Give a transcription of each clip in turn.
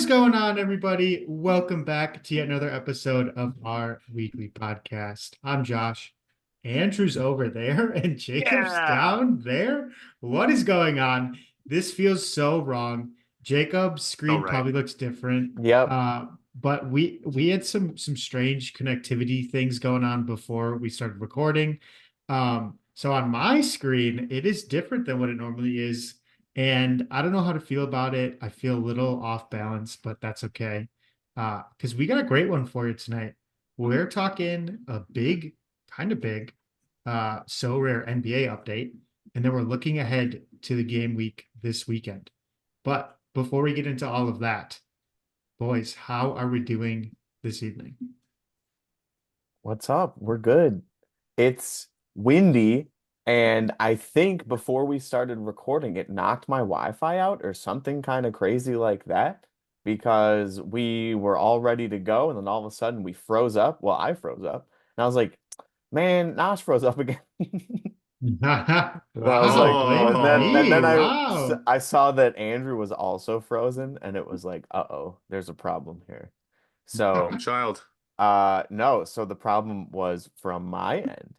is going on, everybody? Welcome back to yet another episode of our weekly podcast. I'm Josh. Andrew's over there and Jacob's Yeah. down there. What is going on? This feels so wrong. Jacob's Oh, screen right. probably looks different. Yep. But we had some strange connectivity things going on before we started recording. So on my screen, it is different than what it normally is. And I don't know how to feel about it. I feel a little off balance, but that's okay. Because we got a great one for you tonight. We're talking a big, kind of big, so rare NBA update, and then we're looking ahead to the game week this weekend. But before we get into all of that, boys, how are we doing this evening? What's up? We're good. It's windy, and I think before we started recording, it knocked my Wi-Fi out or something kind of crazy like that because we were all ready to go, and then all of a sudden we froze up. Well, I froze up, and I was like, "Man, Nosh froze up again." And I was Wow, like, blame it and on then and me. then Wow. I saw that Andrew was also frozen, and it was like, uh-oh, there's a problem here. So. Problem child. No, so the problem was from my end,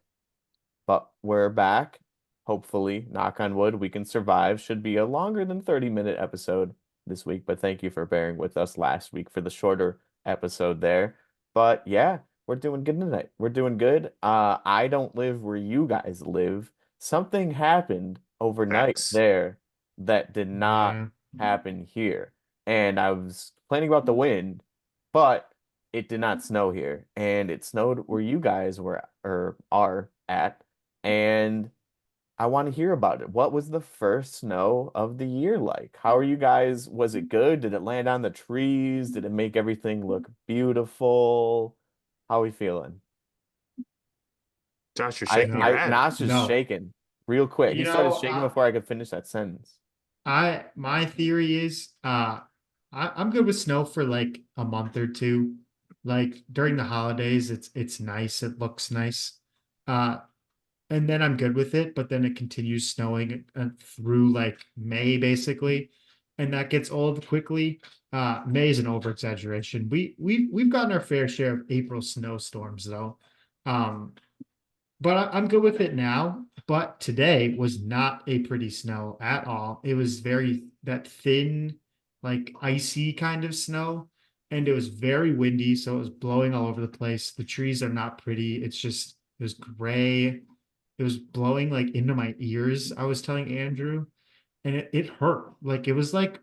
but we're back. Hopefully, knock on wood, we can survive. Should be a longer than 30-minute episode this week, but thank you for bearing with us last week for the shorter episode there. But yeah, we're doing good tonight. We're doing good. I don't live where you guys live. Something happened overnight Facts. there that did not Yeah. happen here. And I was complaining about the wind, but it did not snow here, and it snowed where you guys were or are at, and I want to hear about it. What was the first snow of the year like? How are you guys? Was it good? Did it land on the trees? Did it make everything look beautiful? How are we feeling? Josh, you're shaking your head. Nash is No. shaking real quick. He You started know, shaking before I could finish that sentence. my theory is I'm good with snow for like a month or two. Like during the holidays, it's nice, it looks nice. Uh and then I'm good with it, but then it continues snowing through like May basically, and that gets old quickly. May is an over exaggeration. We've gotten our fair share of April snowstorms though. Um but I'm good with it now. But today was not a pretty snow at all. It was very that thin, like icy kind of snow, and it was very windy, so it was blowing all over the place. The trees are not pretty. It was gray. It was blowing like into my ears. I was telling Andrew, and it hurt. Like it was like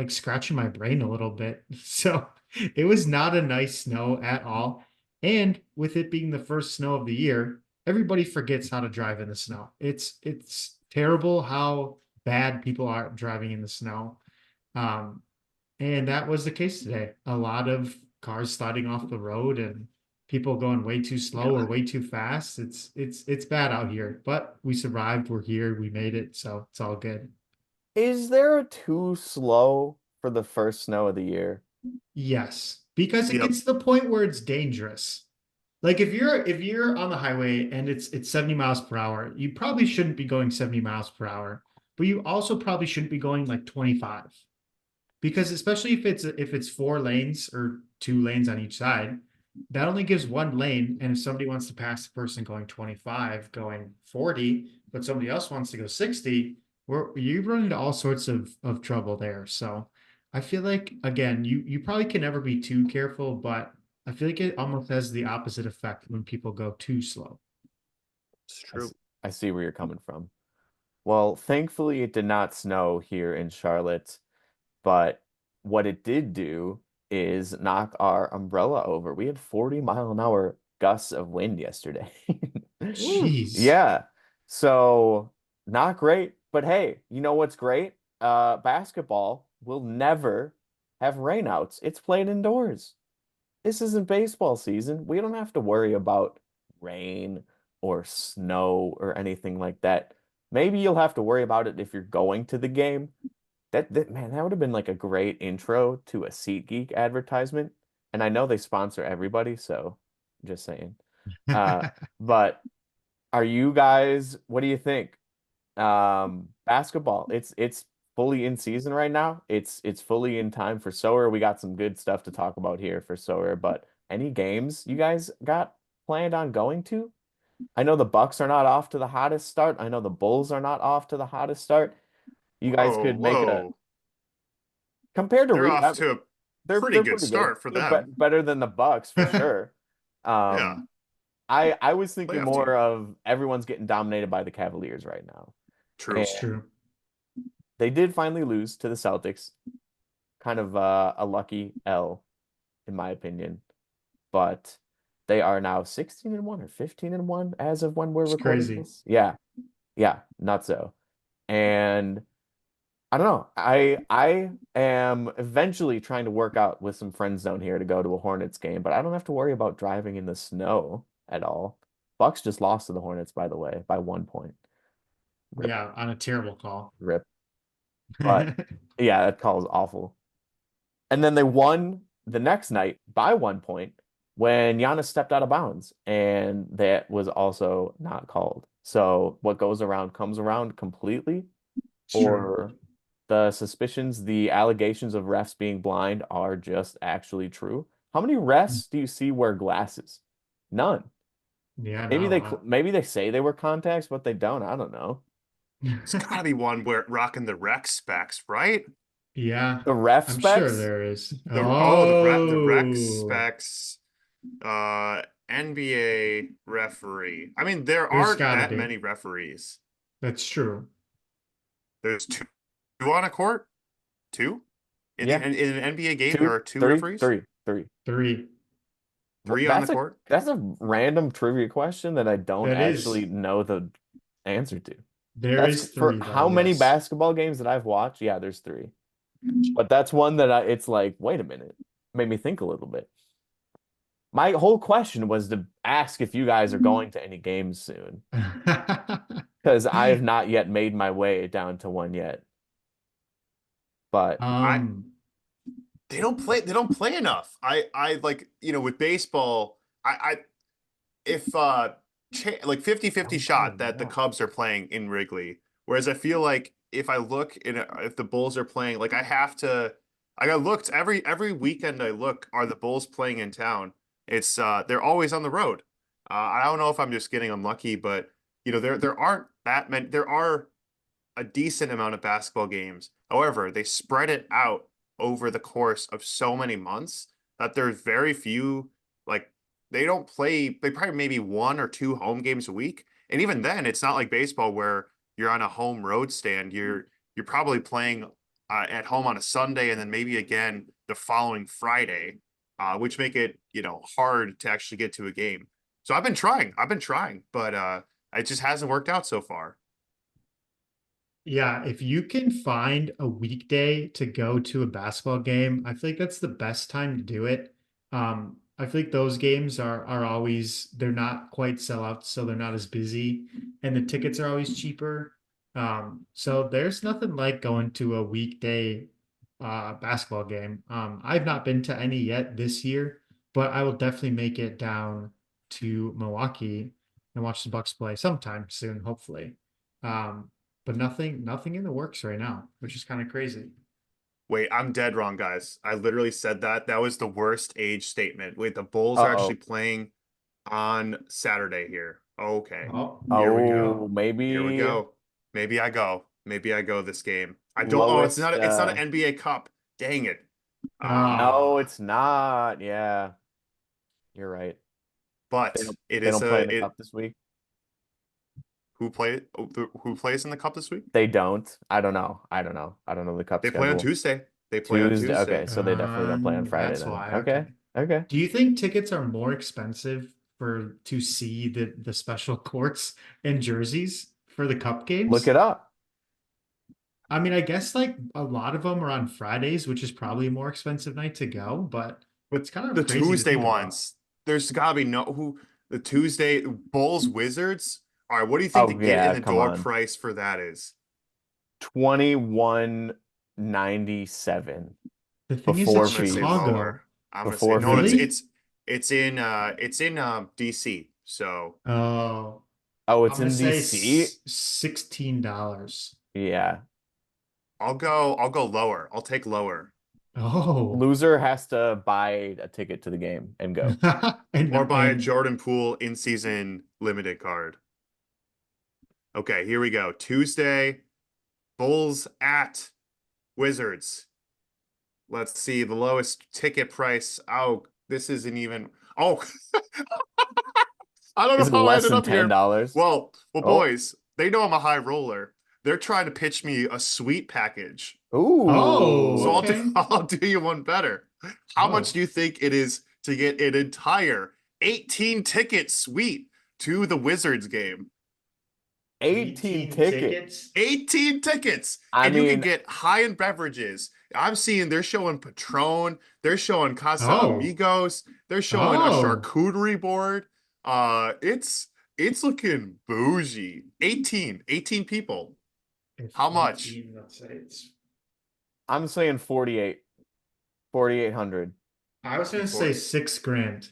scratching my brain a little bit. So it was not a nice snow at all. And with it being the first snow of the year, everybody forgets how to drive in the snow. It's terrible how bad people are driving in the snow. Um, and that was the case today. A lot of cars sliding off the road and people going way too slow or Yeah. way too fast. It's bad out here, but we survived. We're here. We made it, so it's all good. Is there a too slow for the first snow of the year? Yes, because it Yep. gets to the point where it's dangerous. Like if you're on the highway and it's 70 miles per hour, you probably shouldn't be going 70 miles per hour, but you also probably shouldn't be going like 25. Because especially if it's four lanes or two lanes on each side, that only gives one lane. And if somebody wants to pass the person going 25, going 40, but somebody else wants to go 60, you run into all sorts of trouble there. So I feel like again, you probably can never be too careful, but I feel like it almost has the opposite effect when people go too slow. It's I, true. s- I see where you're coming from. Well, thankfully, it did not snow here in Charlotte, but what it did do is knock our umbrella over. We had 40-mile-an-hour gusts of wind yesterday. Ooh. Jeez. Yeah. So, not great, but hey, you know what's great? Basketball will never have rainouts. It's played indoors. This isn't baseball season. We don't have to worry about rain or snow or anything like that. Maybe you'll have to worry about it if you're going to the game. That man, that would have been like a great intro to a SeatGeek advertisement. And I know they sponsor everybody, so just saying. Uh, but are you guys, what do you think? Basketball. It's fully in season right now. It's fully in time for Sorare. We got some good stuff to talk about here for Sorare, but any games you guys got planned on going to? I know the Bucks are not off to the hottest start. I know the Bulls are not off to the hottest start. You guys Whoa, could make a whoa. compared to They're off to a pretty they're good pretty good. start for They're them. better than the Bucks for sure. Yeah, I was thinking playoff team. more of everyone's getting dominated by the Cavaliers right now. True. It's And true. they did finally lose to the Celtics. Kind of a lucky L, in my opinion. But they are now 16-1 or 15-1 as of when we're It's recording crazy. this. Yeah. Yeah, not so. And I don't know. I am eventually trying to work out with some friends down here to go to a Hornets game, but I don't have to worry about driving in the snow at all. Bucks just lost to the Hornets, by the way, by 1 point. Rip, Yeah, on a terrible call. rip. But yeah, that call is awful. And then they won the next night by 1 point when Giannis stepped out of bounds, and that was also not called. So what goes around comes around completely, It's true. or the suspicions, the allegations of refs being blind are just actually true. How many refs do you see wear glasses? None. Yeah, Maybe not a lot. maybe they say they were contacts, but they don't. I don't know. It's gotta be one where rocking the rec specs, right? Yeah, The ref I'm sure specs? there is. The rec Oh, specs, NBA referee. I mean, there there's aren't gotta that be. many referees. That's true. There's two on a court, two Yeah. in an NBA game. There Two, are two three, referees, three, three. Three. three on the court. That's a random trivia question that I don't That actually is. know the answer to. There That's is for three though. how many Yes. basketball games that I've watched? Yeah, there's three. But that's one that it's like, wait a minute. Made me think a little bit. My whole question was to ask if you guys are going to any games soon, because I have not yet made my way down to one yet. But I um. they don't play enough. I like, with baseball, I if like 50-50 Don't play shot that the enough. Cubs are playing in Wrigley. Whereas I feel like if I look if the Bulls are playing, like I got looked every weekend I look, are the Bulls playing in town? It's they're always on the road. I don't know if I'm just getting unlucky, but there aren't that many. There are a decent amount of basketball games. However, they spread it out over the course of so many months that there's very few, like, they don't play, they probably maybe one or two home games a week. And even then, it's not like baseball where you're on a home road stand. You're probably playing at home on a Sunday and then maybe again the following Friday, which make it, hard to actually get to a game. So I've been trying, but it just hasn't worked out so far. Yeah, if you can find a weekday to go to a basketball game, I feel like that's the best time to do it. I feel like those games are always they're not quite sellouts, so they're not as busy, and the tickets are always cheaper. So there's nothing like going to a weekday basketball game. I've not been to any yet this year, but I will definitely make it down to Milwaukee and watch the Bucks play sometime soon, hopefully. But nothing in the works right now, which is kind of crazy. Wait, I'm dead wrong, guys. I literally said that. That was the worst age statement. Wait, the Bulls are actually uh-oh. playing on Saturday here. Okay. Oh, Here we there we go. Oh, go. Here we maybe go. Maybe I go. Maybe I go this game. I don't. Oh, lowest it's not an NBA Cup. Dang it. no, Ah, it's not. Yeah, you're right. They But don't it they is don't play in the it cup this week. who plays in the Cup this week? They don't. I don't know. I don't know the cup They play on schedule. Tuesday. They play on Tuesday. Okay, Tuesday. so they definitely don't play on Friday that's then. why. Okay. Okay. Okay. Do you think tickets are more expensive to see the special courts and jerseys for the cup Look games? it up. I mean, I guess like a lot of them are on Fridays, which is probably a more expensive night to go, but But it's kind of the crazy to Tuesday think about. ones, there's gotta be no who the Tuesday Bulls Wizards. All right, what do you think the Oh get in yeah, the come door on. price for that is? 21.97 The thing is, before it's I'm gonna say fees. lower. Chicago. I'm gonna say Before no. fees. Really? It's in DC. So Oh, Oh, I'm it's gonna in say DC? $16. Yeah. I'll go lower. I'll take lower. Oh. Loser has to buy a ticket to the game and go. Or buy a And Jordan Poole in-season limited card. Okay, here we go. Tuesday, Bulls at Wizards. Let's see the lowest ticket price. Oh, this isn't even. Oh, I don't Is know it how I less ended than up here. $10? Well, Oh. boys, they know I'm a high roller. They're trying to pitch me a sweet package. So Ooh. okay. I'll do you one better. How much Oh. do you think it is to get an entire 18 ticket suite to the Wizards game? 18 18 tickets. tickets? 18 tickets, I and you can mean, get high-end beverages. I'm seeing they're showing Patron, they're showing Casa Oh. Amigos, they're showing a Oh. charcuterie board. It's looking bougie. 18 people. If How much? 18, let's say it's I'm saying 48. 4,800. I was gonna say For 6 grand.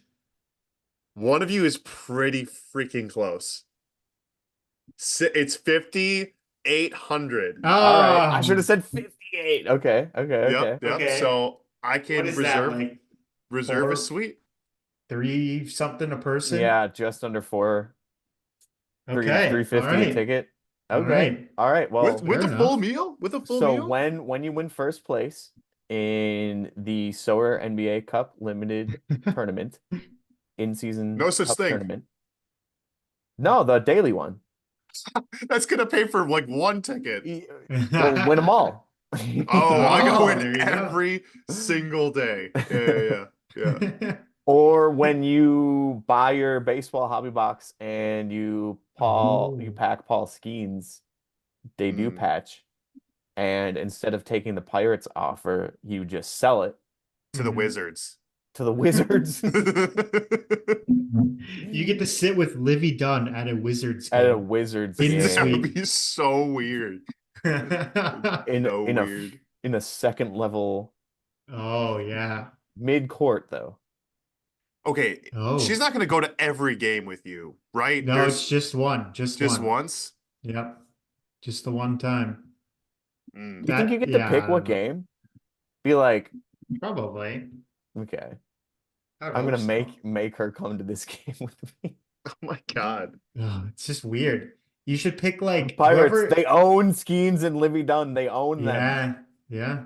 one of you is pretty freaking close. It's 5,800. All right. I should have Oh, said 58. Okay. Okay. Okay. Yep. okay. So I What can is that like? reserve a Four, suite. three something a person? Yeah, just under four. Okay. All 350 a right. ticket. All Okay. right. All right. With Well, with Fair a full enough. meal? With a full so meal? when you win first place in the Sorare NBA Cup limited tournament, in-season No such cup thing. tournament. No, the daily one. That's gonna pay for like one ticket. Well, win them all. Oh, I go Oh, in there you go. every single day. Yeah. Or when you buy your baseball hobby box and you Oh, pack Paul Skeen's debut Mm, patch, and instead of taking the Pirates offer, you just sell it to the mhm. Wizards. to the Wizards You get to sit with Livy Dunn at a Wizards at a game Wizards in the That would game suite. be so weird. So in a weird. in a second level Oh yeah. mid court though. Okay, she's Oh. not gonna go to every game with you, right? No, it's There's just one. Just just one. once. Yep. Just the one time. You think you Mm. That, get to yeah, pick I what don't know. game? Be like, Probably. okay, I would I'm hope gonna so. make her come to this game with me. Oh my God. Oh, it's just weird. You should pick The like Pirates, whoever. they own Skeens and Livy Dunn. They own them. Yeah, yeah.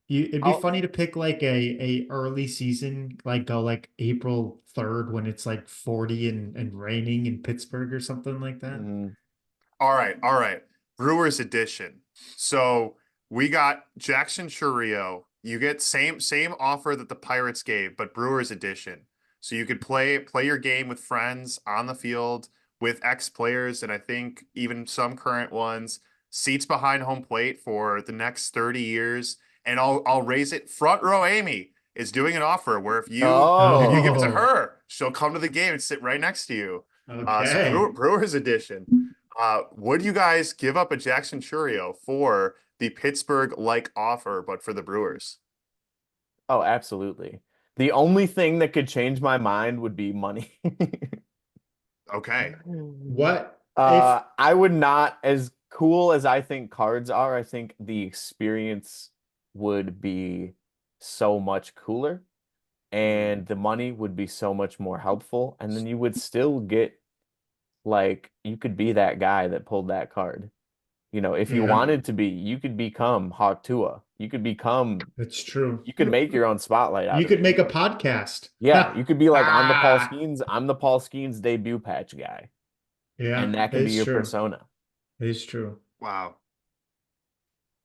It'd be I'll funny to pick like a early season, like go like April 3rd when it's like 40 and raining in Pittsburgh or something like that. Mhm. All right. Brewers edition. So we got Jackson Chourio. You get same offer that the Pirates gave, but Brewers edition. So you could play your game with friends on the field with ex players, and I think even some current ones. Seats behind home plate for the next 30 years, and I'll raise it. Front row Amy is doing an offer where if you Oh, give it to Oh, her, she'll come to the game and sit right next to you. So okay. Brewers edition. Would you guys give up a Jackson Churio for the Pittsburgh-like offer, but for the Brewers? oh, absolutely. The only thing that could change my mind would be money. Okay. What if I would not, as cool as I think cards are, I think the experience would be so much cooler Mm, and the money would be so much more helpful. And then you would still get like you could be that guy that pulled that card. You know, if you yeah, mm. wanted to be, you could become Hawk Tuah. that's true. You could make your own spotlight out You of could it. make a podcast. Yeah, you could be like, Ah, I'm the Paul Skeens debut patch guy. yeah, And that can be it's your true. persona. It's true. Wow.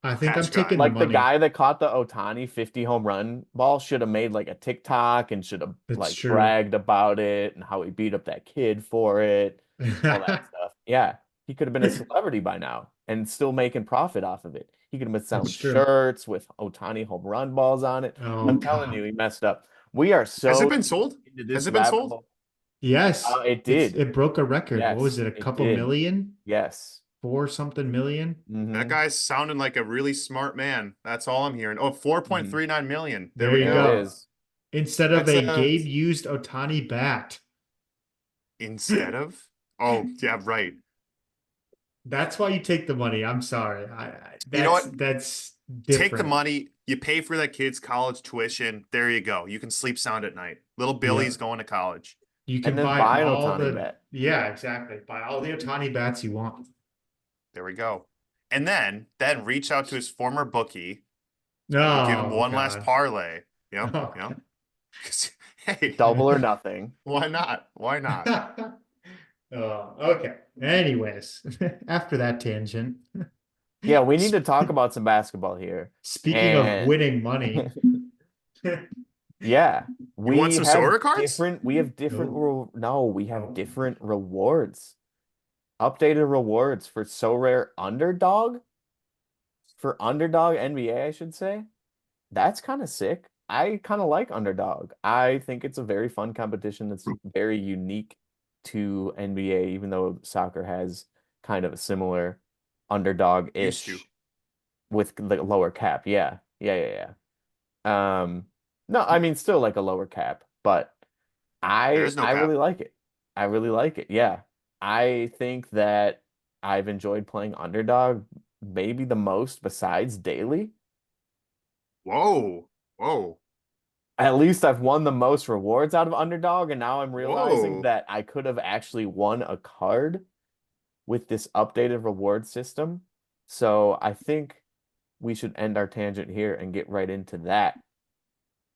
I think I'm Patch guy. taking the Like the money. guy that caught the Otani 50 home run ball should have made like a TikTok and should have It's like true. bragged about it and how he beat up that kid for it, all that stuff. Yeah, he could have been a celebrity by now and still making profit off of it. He could have been selling It's true. shirts with Otani home run balls on it. Oh I'm telling God. you, he messed up. We are Has it so been sold? into Has this it been rabbit sold? hole. Yes, It did. it broke a record. What was Yes, it? A it couple did. million? Yes. Four something million? That Hmm. guy's sounding like a really smart man. That's all I'm hearing. Oh, Hmm. 4.39 million. There There we you There it go. go. is. Instead of That's a Gabe used Otani bat. instead of. Oh, yeah, right. That's why you take the money. I'm sorry. You know what? That's Take the different. money, you pay for that kid's college tuition. There you go. You can sleep sound at night. Little Yeah. Billy's going to college. You And can then buy buy an all Otani the, bet. yeah, exactly. Buy all the Otani bats you want. There we go. And then reach out to his former bookie. Give him Oh one last God. parlay. Yep, Oh yep. Hey, Double or nothing. why not? Why not? God. Oh, okay. Anyways, after that tangent, Yeah, we need s- to talk about some basketball here. speaking of And winning money, yeah, You want some Sora cards? we have different no, no, we have no. different rewards. Updated rewards for So Rare Underdog, for Underdog NBA, I should say. That's kind of sick. I kind of like Underdog. I think it's a very fun competition that's very unique to NBA, even though soccer has kind of a similar Used to. underdog-ish with the lower cap. Yeah. Yeah, yeah, yeah. No, I mean still like a lower cap, but There is no I really cap. like it. I really like it. Yeah. I think that I've enjoyed playing Underdog maybe the most besides daily. Whoa, whoa, At least I've won the most rewards out of Underdog, and now I'm realizing whoa. that I could have actually won a card with this updated reward system. So I think we should end our tangent here and get right into that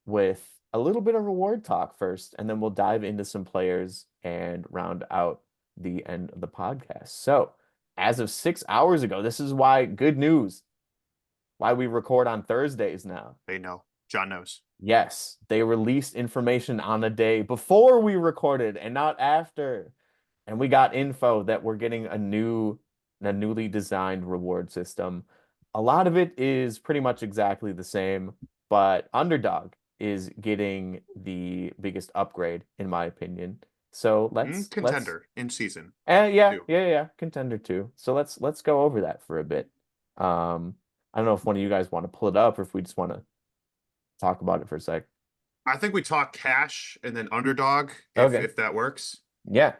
with a little bit of reward talk first, and then we'll dive into some players and round out the end of the podcast. So, as of 6 hours ago, this is why good news, why we record on Thursdays now. They know. John knows. Yes, they released information on a day before we recorded and not after. And we got info that we're getting a newly designed reward system. A lot of it is pretty much exactly the same, but Underdog is getting the biggest upgrade in my opinion. So let's Contender in season yeah, two. yeah, yeah, contender too. So let's go over that for a bit. I don't know if one of you guys want to pull it up or if we just want to talk about it for a sec. I think we talk cash and then underdog Okay. if that works. Yeah.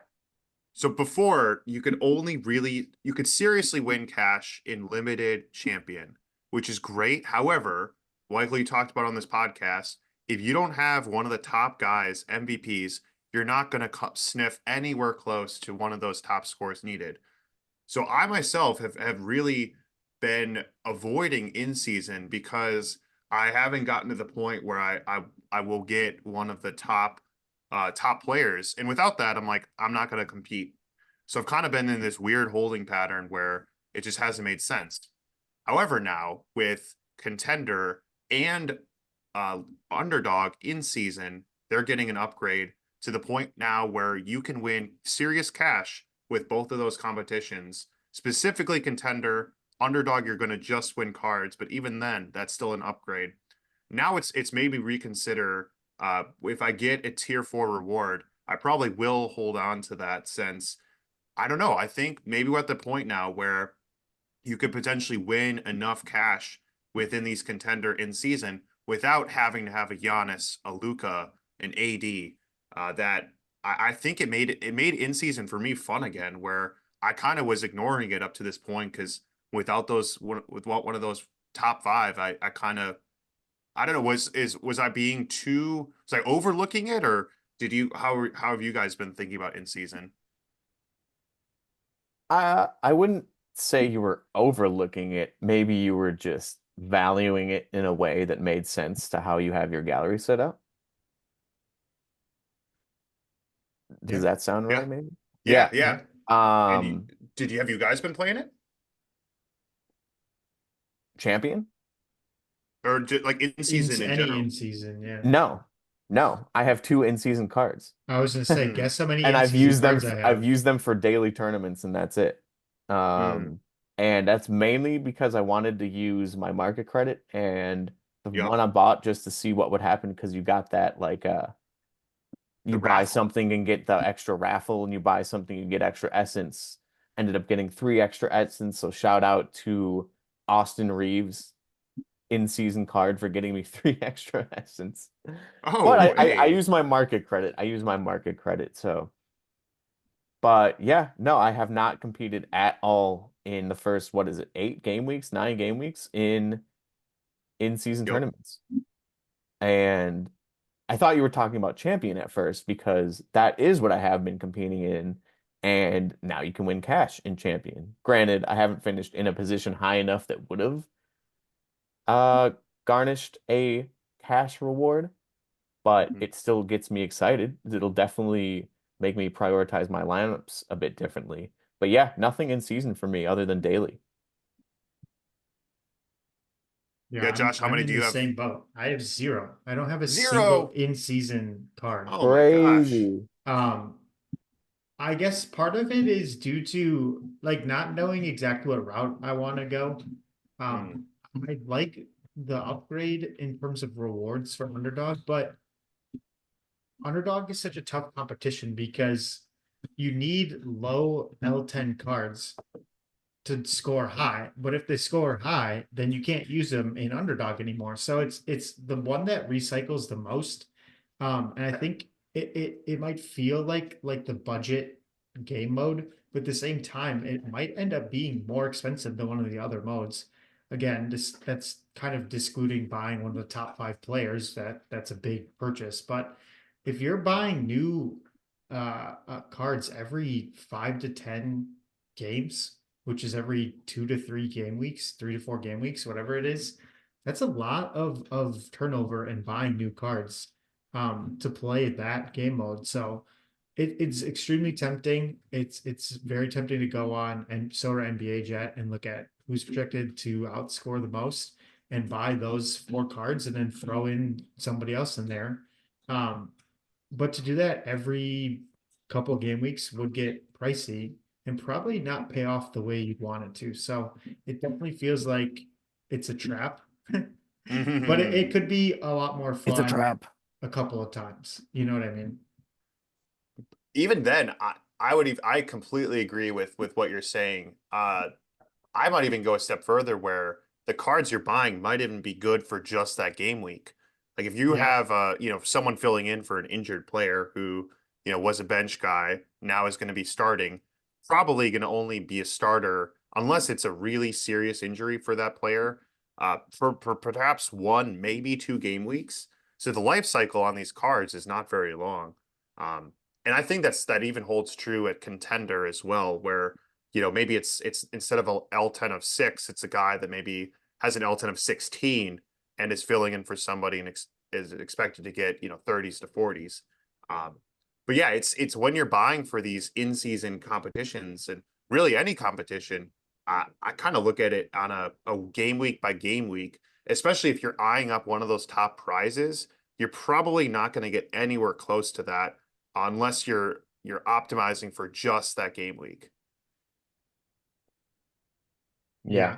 So before you could seriously win cash in limited champion, which is great. However, like we talked about on this podcast, if you don't have one of the top guys, MVPs, you're not going to sniff anywhere close to one of those top scores needed. So I myself have really been avoiding in season because I haven't gotten to the point where I will get one of the top players. And without that, I'm like, I'm not going to compete. So I've kind of been in this weird holding pattern where it just hasn't made sense. However, now with contender and uh, underdog in season, they're getting an upgrade to the point now where you can win serious cash with both of those competitions. Specifically, contender, underdog, you're going to just win cards, but even then, that's still an upgrade. Now it's made me reconsider if I get a tier 4 reward, I probably will hold on to that since I don't know. I think maybe we're at the point now where you could potentially win enough cash within these contender in season without having to have a Giannis, a Luca, an AD. That I think it made in season for me fun again, where I kind of was ignoring it up to this point because without those with one of those top five, I kind of I don't know was I being too was I overlooking it or did you how have you guys been thinking about in season? I wouldn't say you were overlooking it. Maybe you were just valuing it in a way that made sense to how you have your gallery set up. Does Yeah, that sound yeah, right, maybe? yeah, Yeah. yeah. Yeah. And Um, have you guys been playing it champion? or just like in season in Any general? in season, yeah. No. No. I have two in-season cards. I was gonna say, Hmm. guess how many And in season cards I I've have. used them for daily tournaments and that's it. Hmm. And that's mainly because I wanted to use my market credit and the Yep. one I bought just to see what would happen because you got that like The you buy raffle. something and get the extra raffle and you buy something and get extra essence. Ended up getting three extra essence, so shout out to Austin Reeves in season card for getting me three extra essence. But Oh, I hey. use my market credit. I use my market credit. So, but yeah, no, I have not competed at all in the first, what is it, 8 game weeks, 9 game weeks in season Yep. tournaments. And I thought you were talking about champion at first because that is what I have been competing in. And now you can win cash in champion. Granted, I haven't finished in a position high enough that would have uh garnished a cash reward, but Mhm. it still gets me excited. It'll definitely make me prioritize my lineups a bit differently. But yeah, nothing in season for me other than daily. Yeah, Yeah, I'm Josh, how I'm many in do the you have? same boat. I have zero. I don't have a single Zero. in-season card. Oh my gosh. Crazy. Um, I guess part of it is due to like not knowing exactly what route I want to go. Mm, Um, I like the upgrade in terms of rewards for Underdog, but Underdog is such a tough competition because you need low L10 cards to score high, but if they score high, then you can't use them in Underdog anymore. So it's the one that recycles the most. And I think it might feel like the budget game mode, but at the same time, it might end up being more expensive than one of the other modes. Again, that's kind of discluding buying one of the top five players. That's a big purchase. But if you're buying new cards every 5 to 10 games, which is every 2 to 3 game weeks, 3 to 4 game weeks, whatever it is, that's a lot of turnover and buying new cards to play that game mode. So it's extremely tempting. It's very tempting to go on and Sorare NBA Jet and look at who's projected to outscore the most and buy those 4 cards and then throw in somebody else in there. Um, but to do that every couple game weeks would get pricey and probably not pay off the way you'd want it to. So it definitely feels like it's a trap, but it mm. could be a lot more It's a fun trap. a couple of times. You know what I mean? Even then, I completely agree with what you're saying. I might even go a step further where the cards you're buying might even be good for just that game week. Like if you Yeah. have someone filling in for an injured player who, was a bench guy, now is going to be starting, probably going to only be a starter unless it's a really serious injury for that player, for perhaps 1, maybe 2 game weeks. So the life cycle on these cards is not very long. Um, and I think that even holds true at contender as well, where maybe it's instead of a L10 of 6, it's a guy that maybe has an L10 of 16 and is filling in for somebody and is expected to get 30s to 40s. Um, but yeah, it's when you're buying for these in-season competitions and really any competition, I kind of look at it on a game week by game week, especially if you're eyeing up one of those top prizes. You're probably not going to get anywhere close to that unless you're optimizing for just that game week. Yeah. Yeah.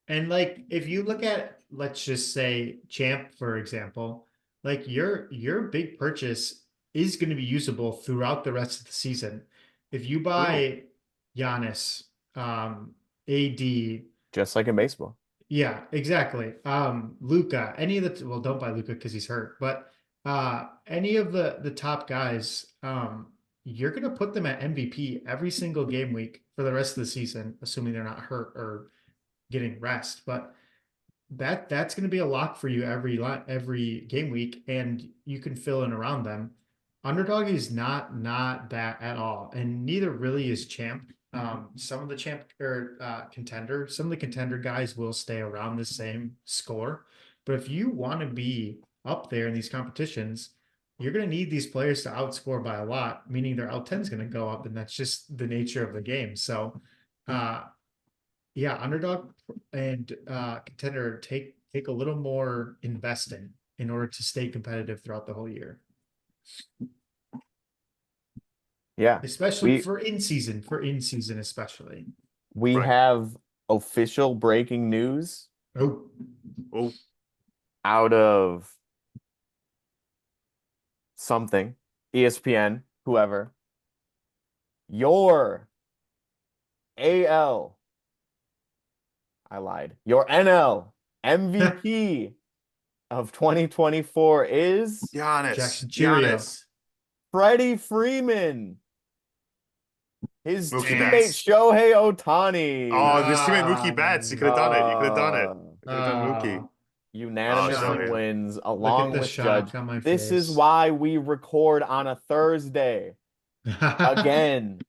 And like if you look at let's just say Champ, for example, like your big purchase is going to be usable throughout the rest of the season. If you True. buy Giannis, AD, Just like in baseball. yeah, exactly. Luca, any of the well, don't buy Luca because he's hurt, but any of the top guys, you're gonna put them at MVP every single game week for the rest of the season, assuming they're not hurt or getting rest. But that's going to be a lock for you every game week, and you can fill in around them. Underdog is not that at all, and neither really is Champ. Some of the Champ or contender, some of the contender guys will stay around the same score, but if you want to be up there in these competitions, you're going to need these players to outscore by a lot, meaning their L10 is going to go up, and that's just the nature of the game. So, uh, yeah, underdog and contender take a little more investing in order to stay competitive throughout the whole year, Yeah. especially We for in season especially. we Right. have official breaking news Oh, Oh, out of something, ESPN, whoever. Your AL, I lied. Your NL MVP of 2024 is Giannis, Jackson Cheerio. Giannis. Freddie Freeman. His Mookie teammate Betts. Shohei Ohtani. Oh, his teammate Mookie Betts. You could have done it. You could have done it. Uh, You could have done Mookie. Oh, Unanimously Shock. Shohei. wins Look at along the with Judge. shock on my This is face. why we record on a Thursday. Again,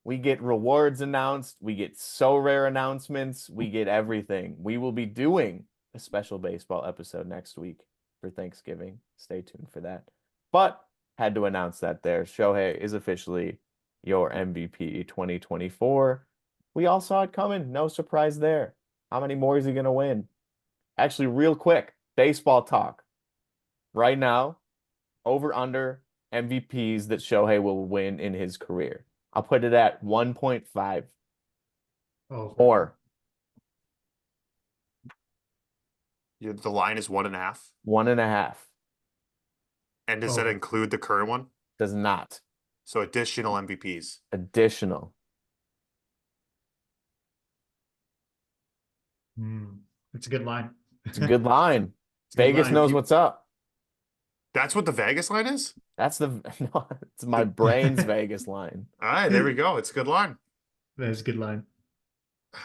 we get rewards announced, we get so rare announcements, we get everything. We will be doing a special baseball episode next week for Thanksgiving. Stay tuned for that. But had to announce that there. Shohei is officially your MVP 2024. We all saw it coming. No surprise there. How many more is he going to win? Actually, real quick, baseball talk. Right now, over under MVPs that Shohei will win in his career. I'll put it at 1.5 Oh, or The line is 1.5. 1.5. And does that over. include the current one? Does not. So additional MVPs. Additional. It's a good line. It's a good line. It's a good Vegas line. knows what's up. That's what the Vegas line is? That's the no, it's my brain's Vegas line. All right, there we go. It's a good line. That's a good line.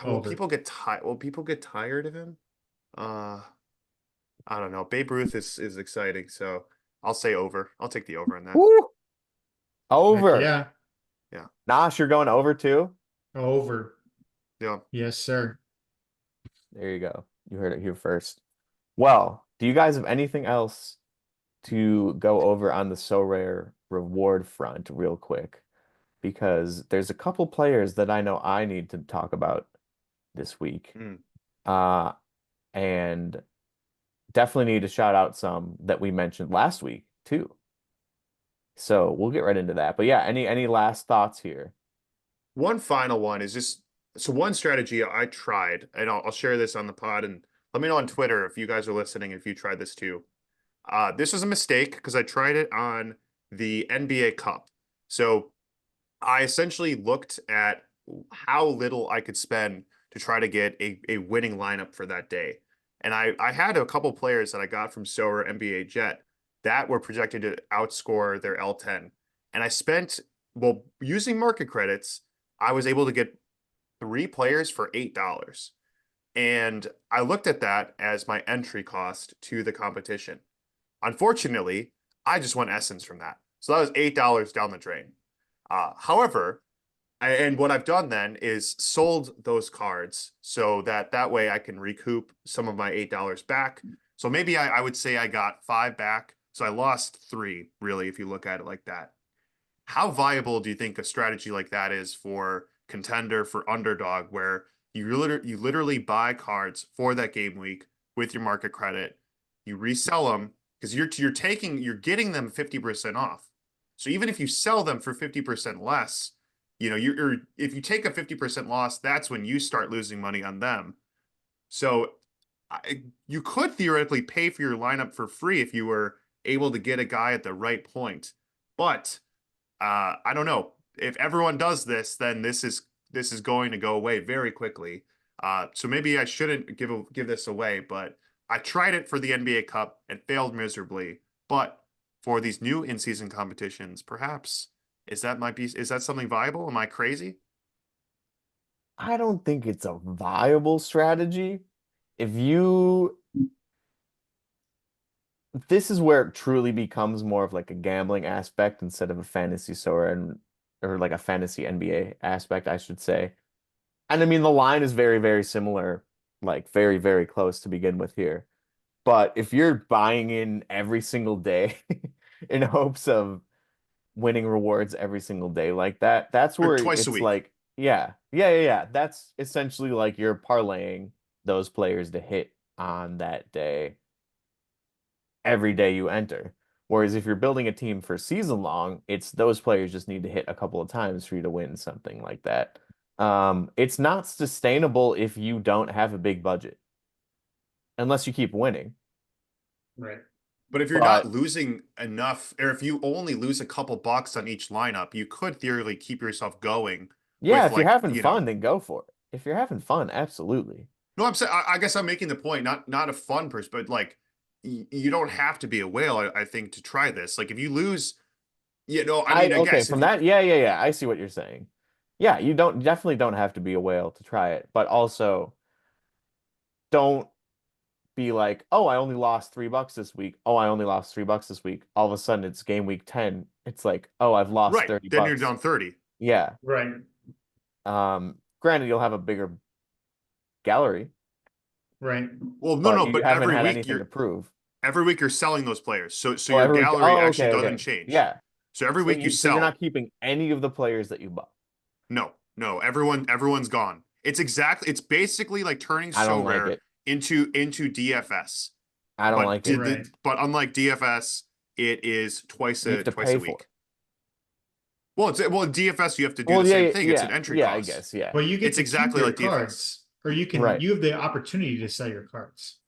Will Over. people get tired? Will people get tired of him? I don't know. Babe Ruth is exciting, so I'll say over. I'll take the over on that. Woo! Heck Over. yeah. Nosh, you're going over too? Over. Yeah. Yes, sir. There you go. You heard it here first. Well, do you guys have anything else to go over on the So Rare reward front real quick? Because there's a couple players that I know I need to talk about this week. Mm. And definitely need to shout out some that we mentioned last week too. So we'll get right into that. But yeah, any last thoughts here? One final one is just so one strategy I tried, and I'll share this on the pod, and let me know on Twitter if you guys are listening, if you tried this too. This was a mistake because I tried it on the NBA Cup. So I essentially looked at how little I could spend to try to get a winning lineup for that day. And I had a couple players that I got from Sorare NBA Jet that were projected to outscore their L10. And I spent, well, using market credits, I was able to get 3 players for $8. And I looked at that as my entry cost to the competition. Unfortunately, I just won essence from that. So that was $8 down the drain. However, and what I've done then is sold those cards so that way I can recoup some of my $8 back. So maybe I would say I got 5 back. So I lost 3, really, if you look at it like that. How viable do you think a strategy like that is for Contender, for Underdog, where you literally buy cards for that game week with your market credit, you resell them because you're getting them 50% off. So even if you sell them for 50% less, if you take a 50% loss, that's when you start losing money on them. So you could theoretically pay for your lineup for free if you were able to get a guy at the right point. But I don't know. If everyone does this, then this is going to go away very quickly. So maybe I shouldn't give this away, but I tried it for the NBA Cup and failed miserably. But for these new in-season competitions, perhaps is that something viable? Am I crazy? I don't think it's a viable strategy. If you This is where it truly becomes more of like a gambling aspect instead of a fantasy Sora or like a fantasy NBA aspect, I should say. And I mean the line is very, very similar, like very, very close to begin with here. But if you're buying in every single day in hopes of winning rewards every single day like that, that's Or where twice a it's week? like, yeah. That's essentially like you're parlaying those players to hit on that day every day you enter. Whereas if you're building a team for season long, it's those players just need to hit a couple of times for you to win something like that. It's not sustainable if you don't have a big budget, unless you keep winning. Right. But if you're not But losing enough, or if you only lose a couple bucks on each lineup, you could theoretically keep yourself going yeah, with if you're like, having fun, then go for it. If you're having fun, absolutely. no, I'm saying, I guess I'm making the point, not a fun person, but like, you don't have to be a whale, I think, to try this. Like if you lose, I mean, I Okay, guess from if you, that, yeah. I see what you're saying. Yeah, you definitely don't have to be a whale to try it, but also don't be like, oh, I only lost $3 this week. Oh, I only lost $3 this week. All of a sudden it's game week 10. It's like, oh, I've lost Right. Then you're 30 bucks. down 30. Yeah. Right. Granted, you'll have a bigger gallery, Right. Well, no, but no, you but haven't had anything to prove. every week you're selling those players. So Oh, your every week. gallery Oh, actually okay, doesn't okay. change. Yeah. So every week you So you're sell. not keeping any of the players that you bought. No, no, everyone's gone. It's basically like turning I so don't like rare it. into DFS. I don't like it. Right. But unlike DFS, it is You have to twice a pay for it. week. Well, DFS you have to do Well, the yeah, same yeah, thing. It's an yeah, entry yeah, I cost. guess, yeah. But you get It's to keep exactly your like DFS. cards, or Right. you have the opportunity to sell your cards.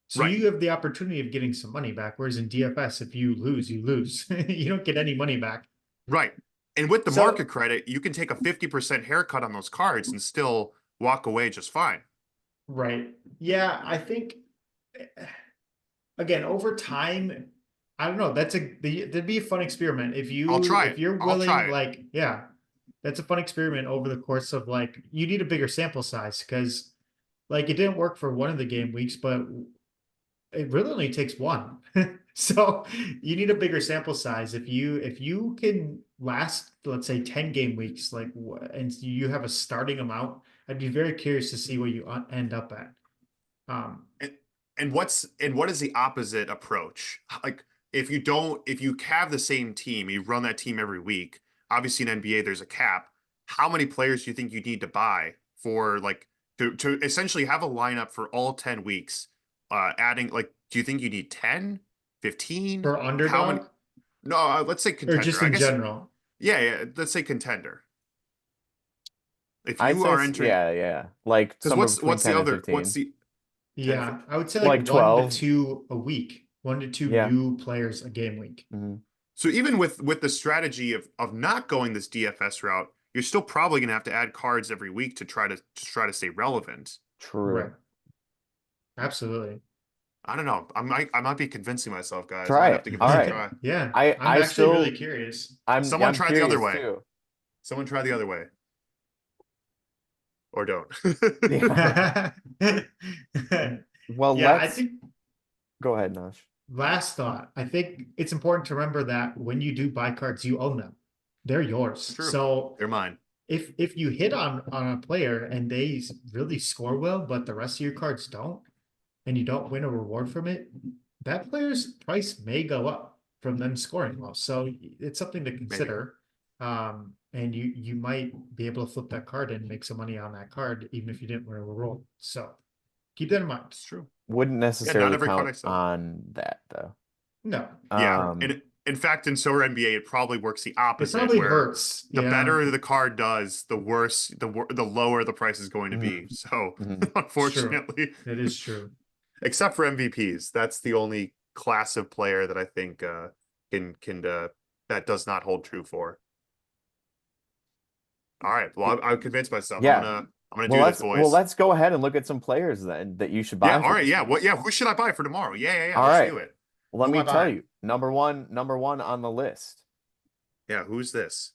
So Right. you have the opportunity of getting some money back. Whereas in DFS, if you lose, you lose. You don't get any money back. Right. And with the So market credit, you can take a 50% haircut on those cards and still walk away just fine. right. Yeah, I think again, over time, I don't know. That'd be a fun experiment. I'll try If it. you're I'll try willing, it. like, yeah, that's a fun experiment over the course of like you need a bigger sample size because like it didn't work for one of the game weeks, but it really only takes one. So you need a bigger sample size. If you can last, let's say 10 game weeks, like and you have a starting amount, I'd be very curious to see what you end up at. Um, And, and what is the opposite approach? Like if you have the same team, you run that team every week. Obviously in NBA there's a cap. How many players do you think you need to buy for like to essentially have a lineup for all 10 weeks? Adding like do you think you need 10, 15? for How many? underdog No, let's say or contender. just I in guess general. yeah, let's say contender. If I'd you say, are entering yeah, yeah. Like because somewhere between what's the 10 and other what's 15. the 10 Yeah, I would say like Like one to 12. two a week, one to two Yeah. new players a game week. Mhm. So even with the strategy of not going this DFS route, you're still probably gonna have to add cards every week to try to stay relevant. Right. True. Absolutely. I don't know. I might be convincing myself, guys. I might Try have it. to give All this a right. try. Yeah, I I'm I actually really still curious. Someone I'm try the other curious way. too. Someone try the other way. Or don't. Yeah. Well, Yeah, I let's think go ahead, Nash. last thought. I think it's important to remember that when you do buy cards, you own them. They're yours. True. So They're mine. if you hit on a player and they really score well, but the rest of your cards don't, and you don't win a reward from it, that player's price may go up from them scoring well. So it's something to Maybe. consider. And you might be able to flip that card and make some money on that card, even if you didn't win a reward. So keep that in mind. It's true. Wouldn't Yeah, not necessarily every card count I sell. on that though. No, Yeah. Um, And in fact, in Sorare NBA, it probably works the it opposite, probably where hurts. the Yeah, better the card does, the lower the price is going to be. mhm, So mhm. it's true. unfortunately, It is true. except for MVPs, that's the only class of player that I think can that does not hold true for. All right, well I've convinced myself. Yeah. I'm gonna do this, boys. Let's go ahead and look at some players then that you should Yeah, buy all for right, this yeah. week. What? Yeah, who should I buy for tomorrow? Yeah. All Let's right. do it. Let Who am me I tell buying? you, number one on the list. Yeah, who's this?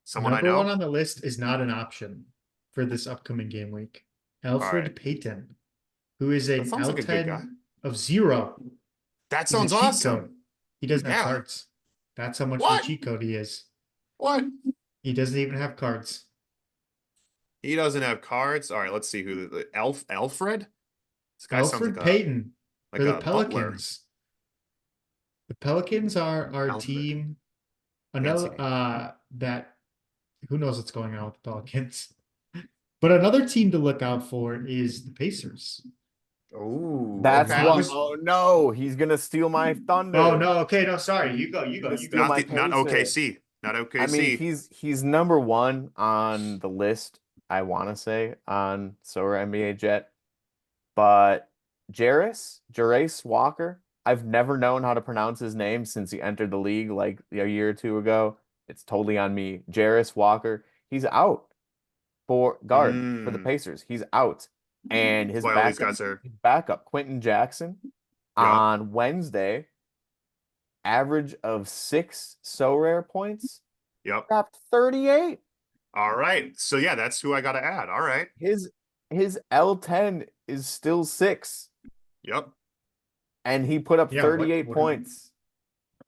Someone I Number one know? on the list is not an option for this upcoming game week. All right, Alfred Payton, who is that an sounds like a good guy. L10 of 0. That He's a sounds cheat code. awesome. He doesn't have Yeah. cards. That's how much of a What? cheat code he is. What? He doesn't even have cards. He doesn't have cards. All right, let's see who Alfred. This guy sounds Alfred Payton like for the a butler. Pelicans. The Pelicans are our Alfred. team. Fancy Another name. that who knows what's going on with the Pelicans. But another team to look out for is the Pacers. Oh, That's okay. what. Oh no, he's gonna steal my Oh thunder. no, okay, no, sorry. You go, He's gonna you steal go. my Not Pacer. OKC. Not I mean, OKC. he's number one on the list, I want to say, on Sorare NBA Jet. But Jarace Walker, I've never known how to pronounce his name since he entered the league like a year or two ago. It's totally on me. Jarace Walker, he's out for guard for the Mm. Pacers. He's out. And That's why all these guys are. his backup, Quentin Jackson, Yup. on Wednesday, average of 6 Sorare points, Yep. dropped 38. All right. So yeah, that's who I got to add. All right. His L10 is still 6, Yep. and he put up Yeah, 38 points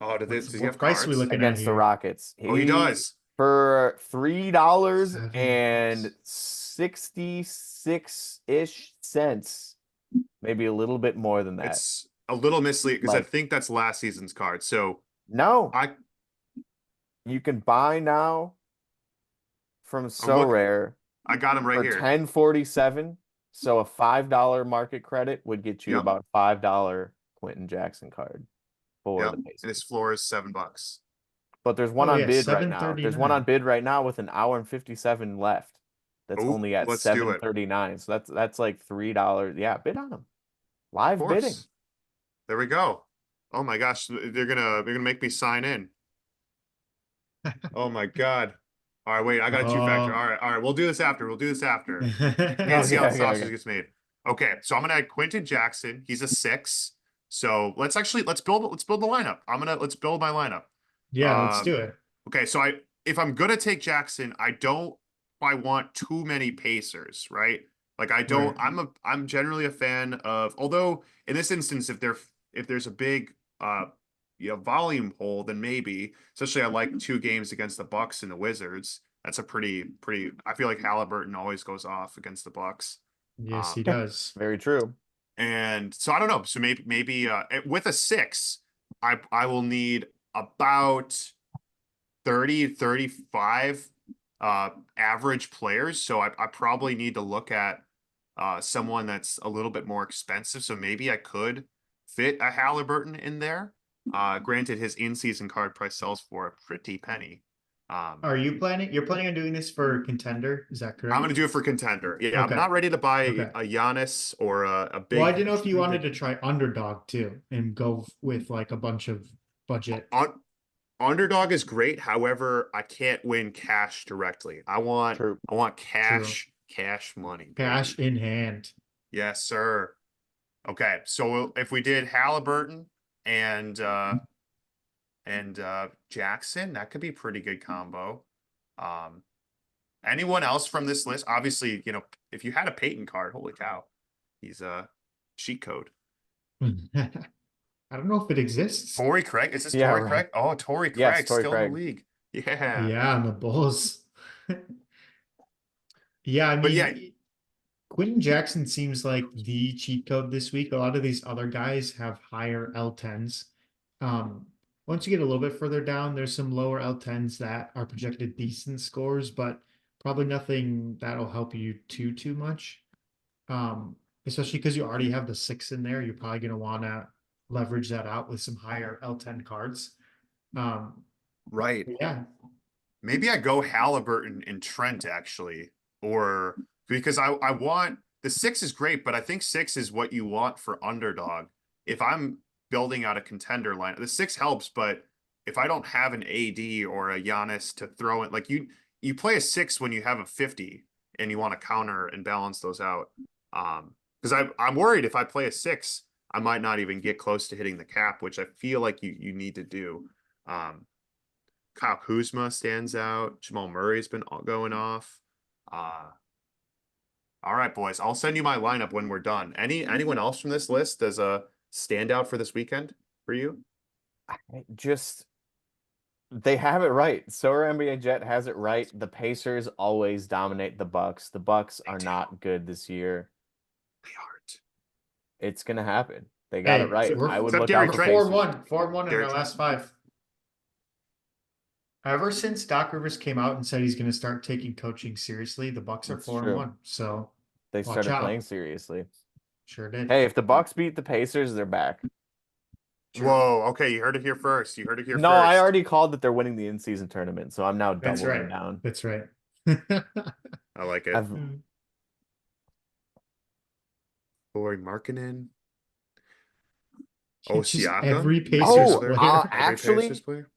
Oh, does he have what price are we cards? looking at against the here? Rockets. Oh, he does. For $3 and $7. 66-ish cents, maybe a little bit more than that. It's a little misleading because I Like, think that's last season's card. So no, I you can buy now from I'm looking. Sorare I got him right for here. 10.47. So a $5 market credit would get you Yep. about $5 Quentin Jackson card for Yep. the And his Pacers. floor is $7. But there's one Oh on yeah, bid right now. There's one 739. on bid right now with an hour and 57 left. That's Oh, only at let's do it. 7.39. So that's like $3. Yeah, bid on them. Of Live bidding. course. There we go. Oh my gosh, they're gonna make me sign in. Oh my God. All right, wait, I got a two-factor. Oh. All right, we'll do this after. We'll do this after. Can't see Okay, how the okay, sausage okay. gets made. Okay, so I'm gonna add Quentin Jackson. He's a 6. So let's build the lineup. Let's build my lineup. Yeah, let's Uh do it. okay, so if I'm gonna take Jackson, I want too many Pacers, right? Like I don't Right. I'm generally a fan of, although in this instance if there's a big volume hole, then maybe, especially I like 2 games against the Bucks and the Wizards. That's a pretty I feel like Halliburton always goes off against the Bucks. Yes, he Um does. Very true. and so I don't know. So maybe with a 6, I will need about 30, 35 average players. So I probably need to look at someone that's a little bit more expensive. So maybe I could fit a Halliburton in there. Granted, his in-season card price sells for a pretty penny. Are you planning? You're planning on doing this for contender? Is that I'm correct? going to do it for contender. Yeah, I'm Okay. not ready to buy Okay. a Giannis or a Well, I big, didn't know if you true wanted big. to try Underdog too and go with like a bunch of budget. Underdog is great. However, I can't win cash directly. True. I want True. cash money, Cash baby. in hand. Yes, sir. Okay, so if we did Halliburton and Jackson, that could be a pretty good combo. Um, anyone else from this list? Obviously, if you had a Peyton card, holy cow, he's a cheat code. I don't know if it exists. Torrey Craig, is this Yeah, Torrey right. Craig? Oh, Torrey Yes, Craig, Torrey still in the Craig. league. Yeah, Yeah, and the Bulls. Yeah, I but yeah, mean, Quentin Jackson seems like the cheat code this week. A lot of these other guys have higher L10s. Um, Once you get a little bit further down, there's some lower L10s that are projected decent scores, but probably nothing that'll help you too much. Um, Especially because you already have the 6 in there, you're probably gonna want to leverage that out with some higher L10 cards. Um, right. yeah, Maybe I go Halliburton and Trent actually, or because I want the 6 is great, but I think 6 is what you want for underdog. If I'm building out a contender line, the 6 helps, but if I don't have an AD or a Giannis to throw in, like you play a 6 when you have a 50 and you want to counter and balance those out. Because I'm worried if I play a 6, I might not even get close to hitting the cap, which I feel like you need to do. Kyle Kuzma stands out. Jamal Murray's been going off. Uh, all right, boys. I'll send you my lineup when we're done. Anyone else from this list as a standout for this weekend for you? Just they have it right. Sorare NBA Jet has it right. The Pacers always dominate the Bucks. The Bucks They are do. not good this year. They aren't. It's gonna happen. They got it hey, right. Except, I would except look Derek out we're for Trent. 4-1. Pacers. 4-1 in Derek our Trent. last 5. Ever since Doc Rivers came out and said he's going to start taking coaching seriously, the Bucks are That's 4 and true. 1. So They watch started playing out. seriously. Sure did. Hey, if the Bucks beat the Pacers, they're back. True. Whoa. Okay, you heard it here first. You heard it here No, I first. already called that they're winning the in-season tournament, so I'm now That's doubling right. down. That's right. I like it. I've Corey Markkinen. Oh, Just Siakam. every Next year's Pacers oh, player. player. Every Pacers actually, player.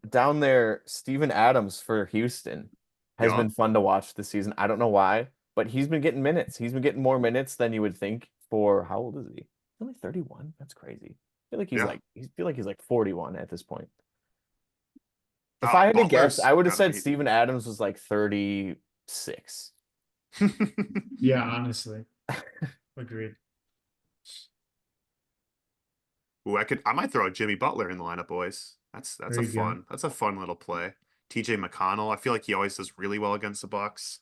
down there, Steven Adams for Houston has Yeah. been fun to watch this season. I don't know why, but he's been getting minutes. He's been getting more minutes than you would think for how old is he? He's only 31. That's crazy. I feel like Yeah. he's like 41 at this point. If I had to guess, Butler's I would have gotta said be. Steven Adams was like 36. Yeah, honestly. Agreed. Ooh, I might throw Jimmy Butler in the lineup, boys. There you go. That's a fun little play. TJ McConnell, I feel like he always does really well against the Bucks.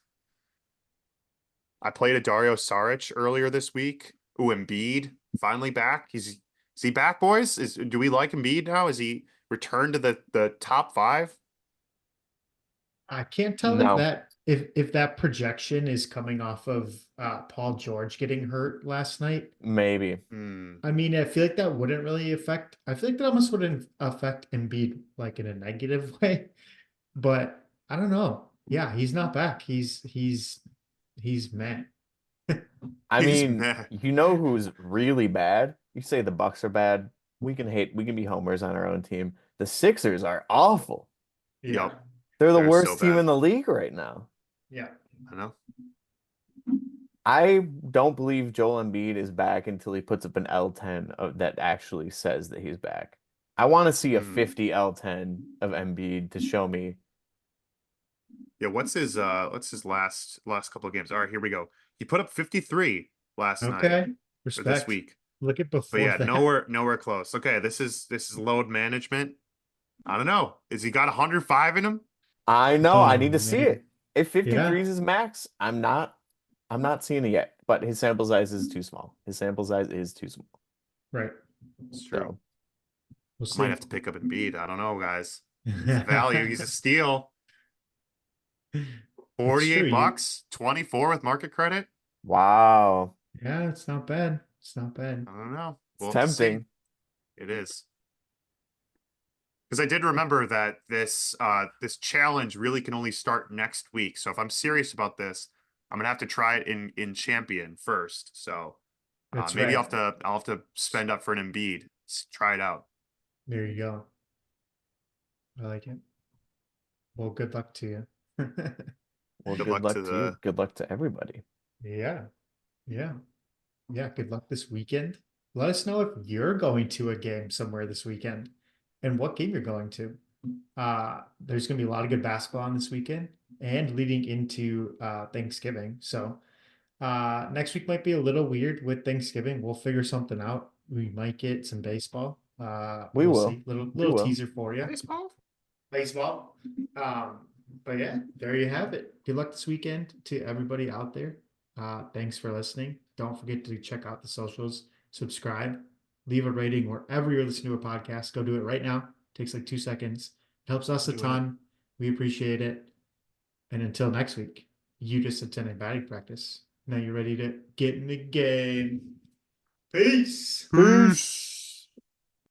I played a Dario Saric earlier this week. Ooh, Embiid finally back. Is he back, boys? Do we like Embiid now? Is he returned to the top 5? I can't tell if No, that projection is coming off of Paul George getting hurt last night. maybe. Hmm. I mean, I feel like that wouldn't really affect. I feel like that almost wouldn't affect Embiid like in a negative way. But I don't know. Yeah, he's not back. He's mad. I He's mean, meh. you know who's really bad? You say the Bucks are bad. We can be homers on our own team. The Sixers are awful. Yeah. Yep, They're the they're so worst team bad. in the league right now. Yeah. I know. I don't believe Joel Embiid is back until he puts up an L10 that actually says that he's back. I want to see a Hmm. 50 L10 of Embiid to show me. Yeah, what's his last couple of games? All right, here we go. He put up 53 last night Okay. or this Respect. week. Look at But before yeah, that. nowhere close. Okay, this is load management. I don't know. Is he got 105 in him? I know, I Oh need to see man. it. If 53 Yeah. is his max, I'm not seeing it yet, but his sample size is too small. His sample size is too small. Right. It's true. So, We'll I might see. have to pick up Embiid. I don't know, guys. He's a value. He's a steal. It's true. 48 You. bucks, 24 with market credit. wow. Yeah, it's not bad. It's not bad. I don't know. It's We'll have to see. tempting. It is. Because I did remember that this challenge really can only start next week. So if I'm serious about this, I'm gonna have to try it in Champion first. So That's maybe right. I'll have to spend up for an Embiid. Try it out. There you go. I like it. Well, good luck to you. Well, Good good luck luck to to you. the Good luck to everybody. Yeah. Yeah. Yeah. Good luck this weekend. Let us know if you're going to a game somewhere this weekend and what game you're going to. There's going to be a lot of good basketball on this weekend and leading into Thanksgiving. So next week might be a little weird with Thanksgiving. We'll figure something out. We might get some baseball. We We'll will. see. Little We little will. teaser for you. baseball. Baseball. But yeah, there you have it. Good luck this weekend to everybody out there. Thanks for listening. Don't forget to check out the socials, subscribe, leave a rating wherever you're listening to a podcast. Go do it right now. Takes like 2 seconds. Helps us a Doing it. ton. We appreciate it. And until next week, you just attended batting practice. Now you're ready to get in the game. Peace. Peace.